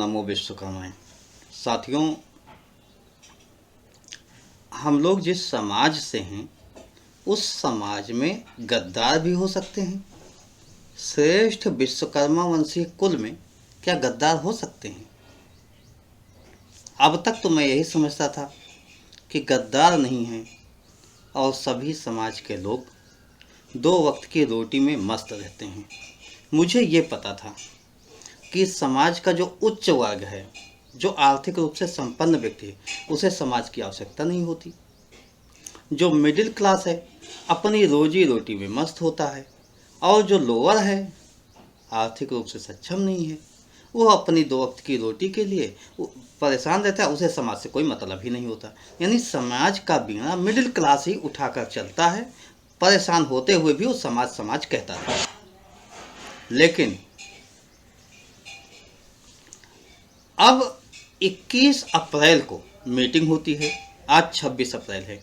नमो विश्वकर्माय। साथियों, हम लोग जिस समाज से हैं उस समाज में गद्दार भी हो सकते हैं। श्रेष्ठ विश्वकर्मा वंशीय कुल में क्या गद्दार हो सकते हैं? अब तक तो मैं यही समझता था कि गद्दार नहीं हैं और सभी समाज के लोग दो वक्त की रोटी में मस्त रहते हैं। मुझे ये पता था कि समाज का जो उच्च वर्ग है, जो आर्थिक रूप से संपन्न व्यक्ति है, उसे समाज की आवश्यकता नहीं होती। जो मिडिल क्लास है अपनी रोजी रोटी में मस्त होता है, और जो लोअर है आर्थिक रूप से सक्षम नहीं है, वो अपनी दो वक्त की रोटी के लिए परेशान रहता है। उसे समाज से कोई मतलब ही नहीं होता। यानी समाज का बीड़ा मिडिल क्लास ही उठाकर चलता है। परेशान होते हुए भी वो समाज समाज कहता है। लेकिन अब 21 अप्रैल को मीटिंग होती है। आज 26 अप्रैल है।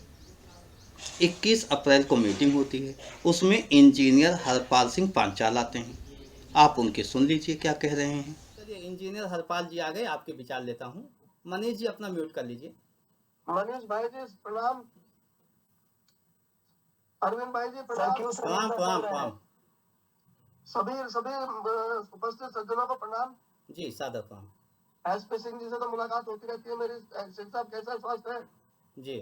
21 अप्रैल को मीटिंग होती है। उसमें इंजीनियर हरपाल सिंह पांचाल आते हैं। आप उनके सुन लीजिए क्या कह रहे हैं। चलिए, इंजीनियर हरपाल जी आ गए, आपके विचार लेता हूँ। मनीष जी अपना म्यूट कर लीजिए। मनीष भाई जी प्रणाम। अरविंद भाई जी प्रणाम। प्रणाम। सभी उपस्थित सज्जनों को प्रणाम जी, सादर प्रणाम। एसपी सिंह जी से तो मुलाकात होती रहती है मेरी। सिंह साहब कैसा स्वास्थ्य है? जी।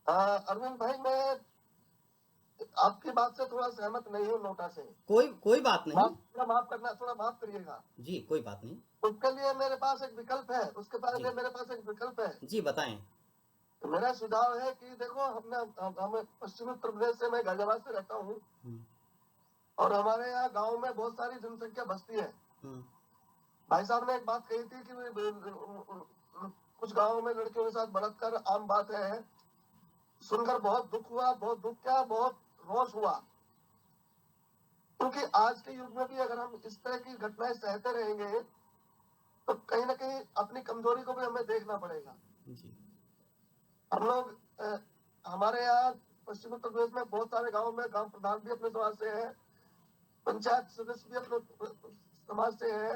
अरविंद भाई, मैं आपकी बात से थोड़ा सहमत नहीं हूँ। नोटा से कोई बात नहीं। थोड़ा माफ करिएगा जी, कोई बात नहीं। उसके लिए मेरे पास एक विकल्प है। उसके बारे में मेरे पास एक विकल्प है। जी, बताएं। तो मेरा सुझाव है कि देखो, हम पश्चिमी उत्तर प्रदेश से, मैं गाजियाबाद से रहता हूँ, और हमारे यहाँ गांव में बहुत सारी जनसंख्या बसती है। भाई साहब ने एक बात कही थी कि कुछ गांवों में लड़कियों के साथ बलात्कार आम बात है। सुनकर बहुत दुख हुआ, बहुत रोष हुआ। क्योंकि आज के युग में भी अगर हम इस तरह की घटनाएं सहते रहेंगे तो कहीं ना कहीं अपनी कमजोरी को भी हमें देखना पड़ेगा। हम लोग हमारे यहाँ पश्चिम उत्तर प्रदेश में बहुत सारे गांवों में गांव प्रधान भी अपने समाज से है, पंचायत सदस्य भी अपने समाज से है,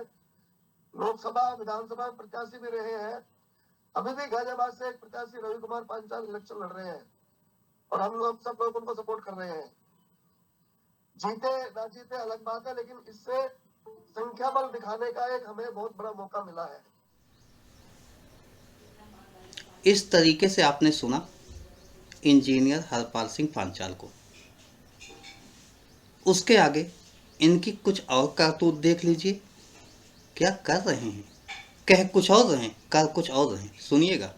लोकसभा विधानसभा में प्रत्याशी भी रहे हैं। अभी भी गाजियाबाद से एक प्रत्याशी रवि कुमार पांचाल इलेक्शन लड़ रहे हैं, और हम लोग सब लोग उनको सपोर्ट कर रहे हैं। जीते ना जीते अलग बात है, लेकिन इससे संख्या बल दिखाने का एक हमें बहुत बड़ा मौका मिला है। इस तरीके से आपने सुना इंजीनियर हरपाल सिंह पांचाल को। उसके आगे इनकी कुछ और करतूत देख लीजिए। क्या कर रहे हैं? कह कुछ और रहे हैं, कर कुछ और रहे हैं। सुनिएगा।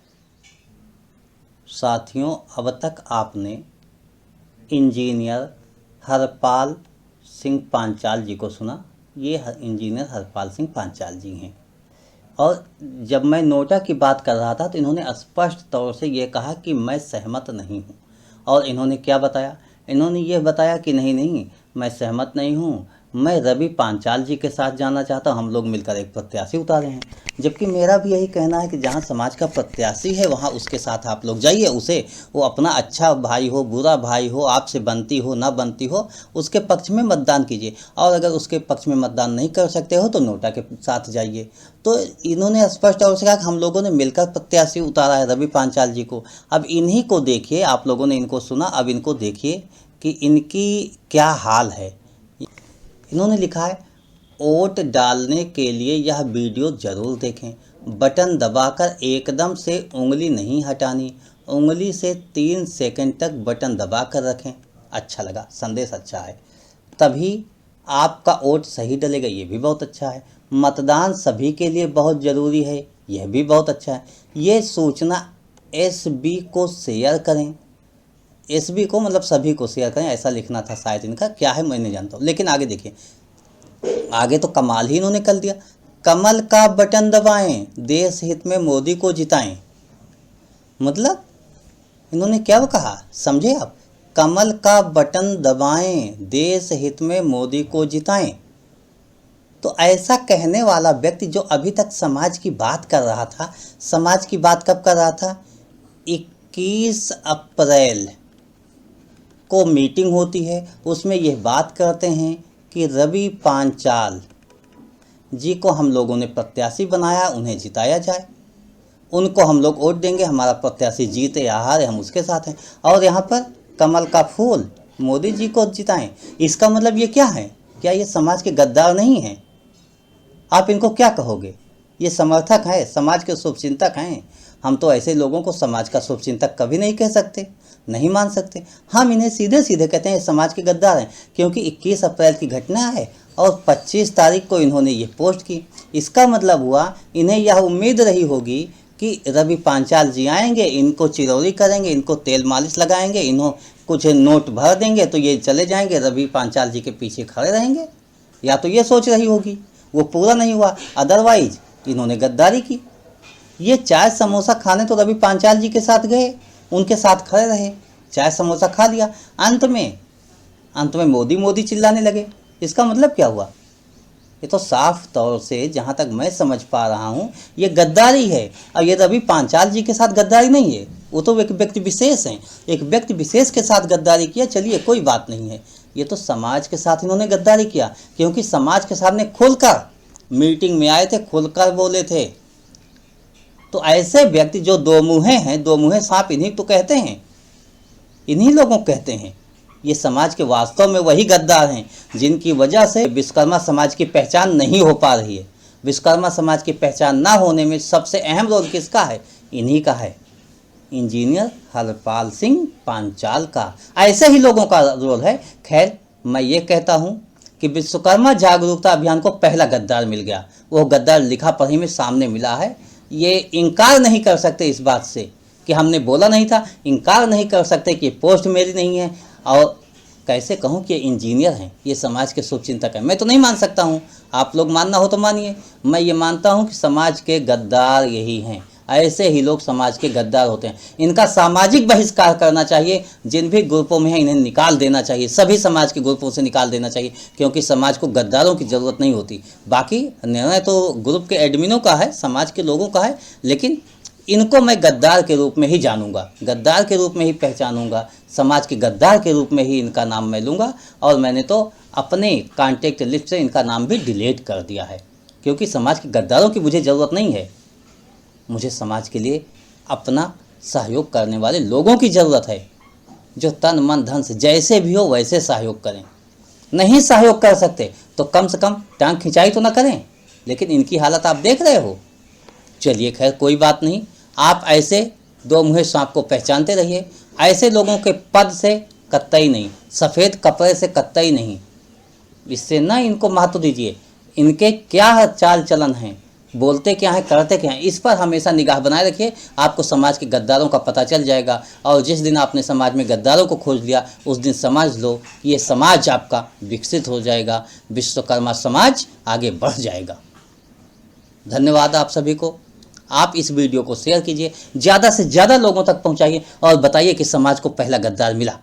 साथियों, अब तक आपने इंजीनियर हरपाल सिंह पांचाल जी को सुना। ये इंजीनियर हरपाल सिंह पांचाल जी हैं। और जब मैं नोटा की बात कर रहा था तो इन्होंने स्पष्ट तौर से ये कहा कि मैं सहमत नहीं हूँ। और इन्होंने क्या बताया? इन्होंने ये बताया कि नहीं, मैं सहमत नहीं हूँ, मैं रवि पांचाल जी के साथ जाना चाहता हूँ, हम लोग मिलकर एक प्रत्याशी उतारे हैं। जबकि मेरा भी यही कहना है कि जहाँ समाज का प्रत्याशी है वहाँ उसके साथ आप लोग जाइए। उसे, वो अपना अच्छा भाई हो, बुरा भाई हो, आपसे बनती हो ना बनती हो, उसके पक्ष में मतदान कीजिए। और अगर उसके पक्ष में मतदान नहीं कर सकते हो तो नोटा के साथ जाइए। तो इन्होंने स्पष्ट तौर से कहा कि हम लोगों ने मिलकर प्रत्याशी उतारा है रवि पांचाल जी को। अब इन्हीं को देखिए, आप लोगों ने इनको सुना, अब इनको देखिए कि इनकी क्या हाल है। इन्होंने लिखा है, वोट डालने के लिए यह वीडियो ज़रूर देखें। बटन दबाकर एकदम से उंगली नहीं हटानी, उंगली से 3 सेकंड तक बटन दबाकर रखें। अच्छा लगा, संदेश अच्छा है। तभी आपका वोट सही डलेगा, ये भी बहुत अच्छा है। मतदान सभी के लिए बहुत ज़रूरी है, यह भी बहुत अच्छा है। ये सूचना एसबी को शेयर करें। एसबी को मतलब सभी को शेयर करें, ऐसा लिखना था शायद इनका। क्या है मैं नहीं जानता हूँ, लेकिन आगे देखिए। आगे तो कमाल ही इन्होंने कर दिया। कमल का बटन दबाएं, देश हित में मोदी को जिताएं। मतलब इन्होंने क्या कहा, समझे आप? कमल का बटन दबाएं, देश हित में मोदी को जिताएं। तो ऐसा कहने वाला व्यक्ति जो अभी तक समाज की बात कर रहा था, समाज की बात कब कर रहा था? 21 अप्रैल को मीटिंग होती है, उसमें यह बात करते हैं कि रवि पांचाल जी को हम लोगों ने प्रत्याशी बनाया, उन्हें जिताया जाए, उनको हम लोग वोट देंगे, हमारा प्रत्याशी जीते या हारे हम उसके साथ हैं। और यहाँ पर कमल का फूल मोदी जी को जिताएं, इसका मतलब ये क्या है? क्या ये समाज के गद्दार नहीं हैं? आप इनको क्या कहोगे? ये समर्थक हैं, समाज के शुभचिंतक हैं। हम तो ऐसे लोगों को समाज का शुभचिंतक कभी नहीं कह सकते, नहीं मान सकते। हम इन्हें सीधे सीधे कहते हैं समाज के गद्दार हैं, क्योंकि 21 अप्रैल की घटना है और 25 तारीख को इन्होंने ये पोस्ट की। इसका मतलब हुआ इन्हें यह उम्मीद रही होगी कि रवि पांचाल जी आएंगे, इनको चिरौरी करेंगे, इनको तेल मालिश लगाएंगे, इन्हों कुछ नोट भर देंगे तो ये चले जाएंगे, रवि पांचाल जी के पीछे खड़े रहेंगे। या तो ये सोच रही होगी, वो पूरा नहीं हुआ। अदरवाइज इन्होंने गद्दारी की। ये चाय समोसा खाने तो रवि पांचाल जी के साथ गए, उनके साथ खड़े रहे, चाय समोसा खा लिया, अंत में मोदी मोदी चिल्लाने लगे। इसका मतलब क्या हुआ? ये तो साफ तौर से, जहाँ तक मैं समझ पा रहा हूँ, ये गद्दारी है। और ये रवि पांचाल जी के साथ गद्दारी नहीं है, वो तो एक व्यक्ति विशेष हैं, एक व्यक्ति विशेष के साथ गद्दारी किया, चलिए कोई बात नहीं है। ये तो समाज के साथ इन्होंने गद्दारी किया, क्योंकि समाज के सामने खुलकर मीटिंग में आए थे, खुलकर बोले थे। तो ऐसे व्यक्ति जो दो मुँहे हैं, दो मुँहे सांप इन्हीं तो कहते हैं, इन्हीं लोगों को कहते हैं। ये समाज के वास्तव में वही गद्दार हैं जिनकी वजह से विश्वकर्मा समाज की पहचान नहीं हो पा रही है। विश्वकर्मा समाज की पहचान ना होने में सबसे अहम रोल किसका है? इन्हीं का है, इंजीनियर हरपाल सिंह पांचाल का। ऐसे ही लोगों का रोल है। खैर, मैं ये कहता हूँ कि विश्वकर्मा जागरूकता अभियान को पहला गद्दार मिल गया। वो गद्दार लिखा पढ़ी में सामने मिला है। ये इनकार नहीं कर सकते इस बात से कि हमने बोला नहीं था, इनकार नहीं कर सकते कि पोस्ट मेरी नहीं है। और कैसे कहूँ कि ये इंजीनियर हैं, ये समाज के शुभचिंतक हैं। मैं तो नहीं मान सकता हूँ, आप लोग मानना हो तो मानिए। मैं ये मानता हूँ कि समाज के गद्दार यही हैं। ऐसे ही लोग समाज के गद्दार होते हैं। इनका सामाजिक बहिष्कार करना चाहिए। जिन भी ग्रुपों में है इन्हें निकाल देना चाहिए, सभी समाज के ग्रुपों से निकाल देना चाहिए, क्योंकि समाज को गद्दारों की ज़रूरत नहीं होती। बाकी निर्णय तो ग्रुप के एडमिनों का है, समाज के लोगों का है, लेकिन इनको मैं गद्दार के रूप में ही जानूंगा, गद्दार के रूप में ही पहचानूंगा, समाज के गद्दार के रूप में ही इनका नाम मैं लूँगा। और मैंने तो अपने कॉन्टेक्ट लिस्ट से इनका नाम भी डिलीट कर दिया है, क्योंकि समाज के गद्दारों की मुझे ज़रूरत नहीं है। मुझे समाज के लिए अपना सहयोग करने वाले लोगों की ज़रूरत है, जो तन मन धन से जैसे भी हो वैसे सहयोग करें। नहीं सहयोग कर सकते तो कम से कम टांग खिंचाई तो ना करें। लेकिन इनकी हालत आप देख रहे हो। चलिए खैर, कोई बात नहीं। आप ऐसे दो मुँहे सांप को पहचानते रहिए। ऐसे लोगों के पद से कतई नहीं, सफ़ेद कपड़े से कतई नहीं, इससे ना इनको महत्व दीजिए। इनके क्या चाल चलन हैं, बोलते क्या हैं, करते क्या हैं, इस पर हमेशा निगाह बनाए रखिए। आपको समाज के गद्दारों का पता चल जाएगा। और जिस दिन आपने समाज में गद्दारों को खोज लिया, उस दिन समझ लो ये समाज आपका विकसित हो जाएगा, विश्वकर्मा समाज आगे बढ़ जाएगा। धन्यवाद आप सभी को। आप इस वीडियो को शेयर कीजिए, ज़्यादा से ज़्यादा लोगों तक पहुंचाइए और बताइए कि समाज को पहला गद्दार मिला।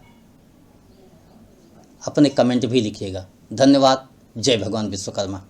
अपने कमेंट भी लिखिएगा। धन्यवाद। जय भगवान विश्वकर्मा।